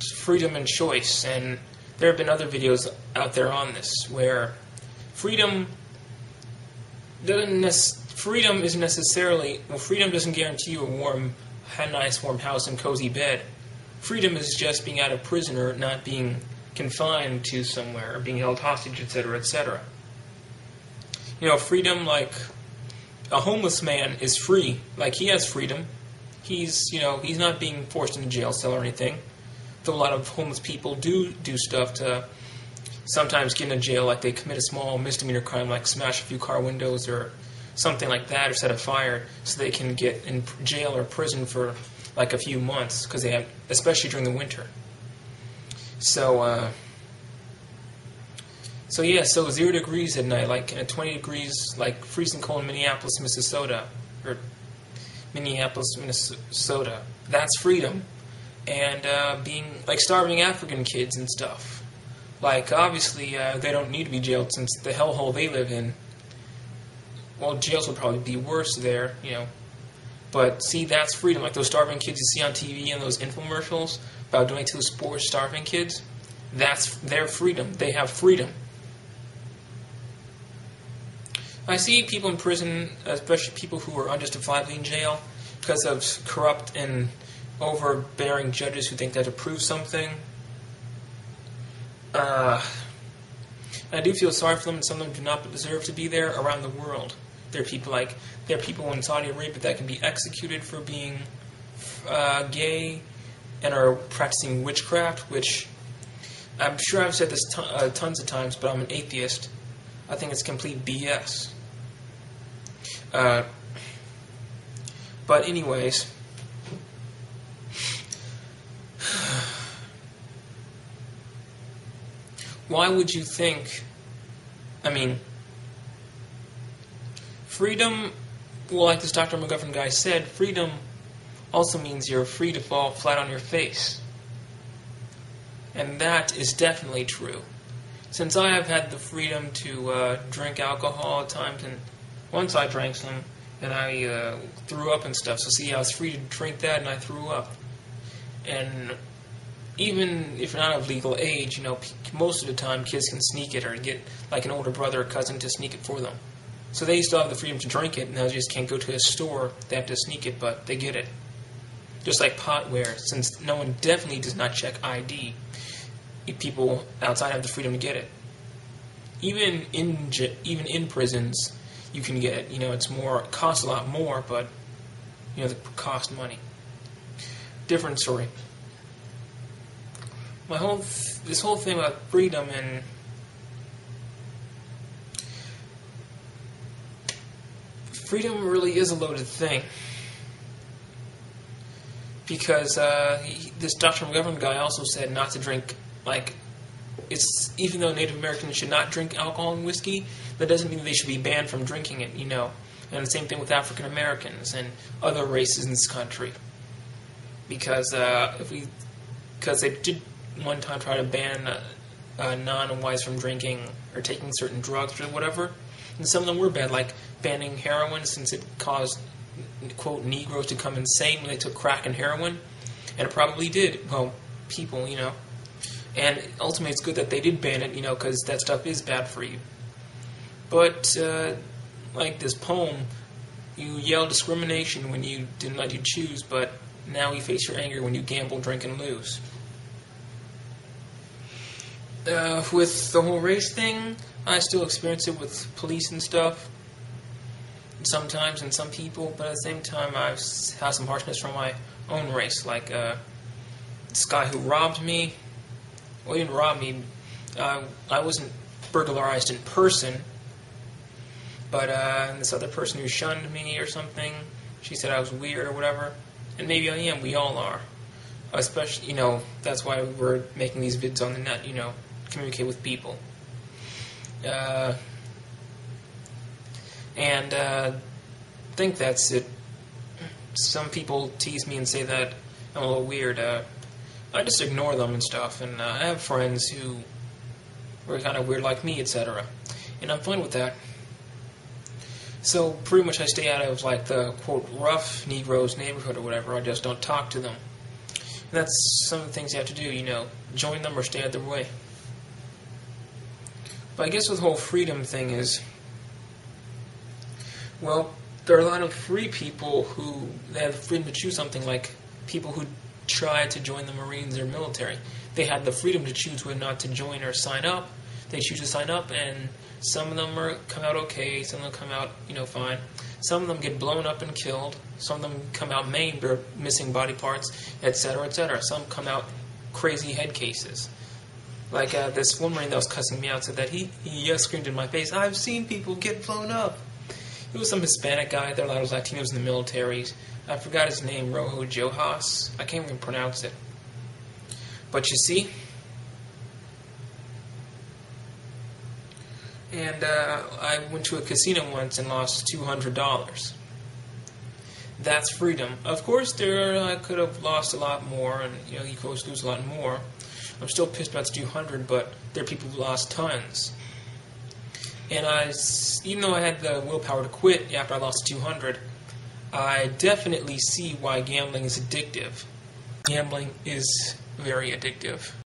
freedom and choice, and there have been other videos out there on this where freedom isn't necessarily, freedom doesn't guarantee you a nice warm house and cozy bed. Freedom is just being out of prison or not being confined to somewhere or being held hostage, etc., etc. Freedom, like a homeless man is free. Like, he has freedom. He's not being forced into a jail cell or anything. Though a lot of homeless people do stuff to sometimes get into jail, like they commit a small misdemeanor crime, like smash a few car windows or something like that, or set a fire, so they can get in jail or prison for like a few months, because they have, especially during the winter. So 0 degrees at night, like 20 degrees, like freezing cold in Minneapolis, Minnesota. That's freedom. And being like starving African kids and stuff. Like, obviously, they don't need to be jailed, since the hellhole they live in. Well, jails would probably be worse there, But see, that's freedom. Like those starving kids you see on TV and those infomercials about donating to those poor starving kids. That's their freedom. They have freedom. I see people in prison, especially people who are unjustifiably in jail, because of corrupt and overbearing judges who think they have to prove something. I do feel sorry for them, and some of them do not deserve to be there around the world. There are people in Saudi Arabia that can be executed for being gay and are practicing witchcraft, which I'm sure I've said this tons of times, but I'm an atheist. I think it's complete BS. But anyways, why would you think, freedom, well, like this Dr. McGovern guy said, freedom also means you're free to fall flat on your face. And that is definitely true. Since I have had the freedom to drink alcohol at times, and once I drank some, and I threw up and stuff. So see, I was free to drink that, and I threw up. And even if you're not of legal age, most of the time kids can sneak it or get like an older brother or cousin to sneak it for them. So they still have the freedom to drink it, and they just can't go to a store. They have to sneak it, but they get it. Just like pot where, since no one definitely does not check ID, people outside have the freedom to get it. Even in prisons, you can get it. It costs a lot more, but it costs money. Different story. This whole thing about freedom and freedom really is a loaded thing, because this Dr. McGovern guy also said not to drink, even though Native Americans should not drink alcohol and whiskey, that doesn't mean they should be banned from drinking it, And the same thing with African Americans and other races in this country, because they did one time try to ban non-whites from drinking or taking certain drugs or whatever. And some of them were bad, like banning heroin, since it caused, quote, Negroes to come insane when they took crack and heroin. And it probably did. Well, people, And ultimately it's good that they did ban it, because that stuff is bad for you. But, like this poem, you yell discrimination when you didn't let you choose, but now you face your anger when you gamble, drink, and lose. With the whole race thing, I still experience it with police and stuff. Sometimes, and some people, but at the same time, I've had some harshness from my own race. Like, this guy who robbed me. Well, he didn't rob me. I wasn't burglarized in person. But this other person who shunned me or something, she said I was weird or whatever. And maybe I am. We all are. Especially, that's why we're making these vids on the net, communicate with people. And I think that's it. Some people tease me and say that I'm a little weird. I just ignore them and stuff. And I have friends who were kind of weird like me, etc. And I'm fine with that. So pretty much I stay out of the, quote, rough Negroes neighborhood or whatever. I just don't talk to them. That's some of the things you have to do, join them or stay out of their way. But I guess with the whole freedom thing is, well, there are a lot of free people who they have the freedom to choose something, like people who try to join the Marines or military. They have the freedom to choose whether or not to join or sign up. They choose to sign up, and some of them come out okay, some of them come out, fine. Some of them get blown up and killed. Some of them come out maimed or missing body parts, etc., etc. Some come out crazy head cases. Like this one Marine that was cussing me out said that he screamed in my face, "I've seen people get blown up." It was some Hispanic guy. There are a lot of Latinos in the military. I forgot his name, Rojo Jojas. I can't even pronounce it. But you see, and I went to a casino once and lost $200. That's freedom. Of course, I could have lost a lot more, and you could always lose a lot more. I'm still pissed about the 200, but there are people who lost tons. And even though I had the willpower to quit after I lost 200, I definitely see why gambling is addictive. Gambling is very addictive.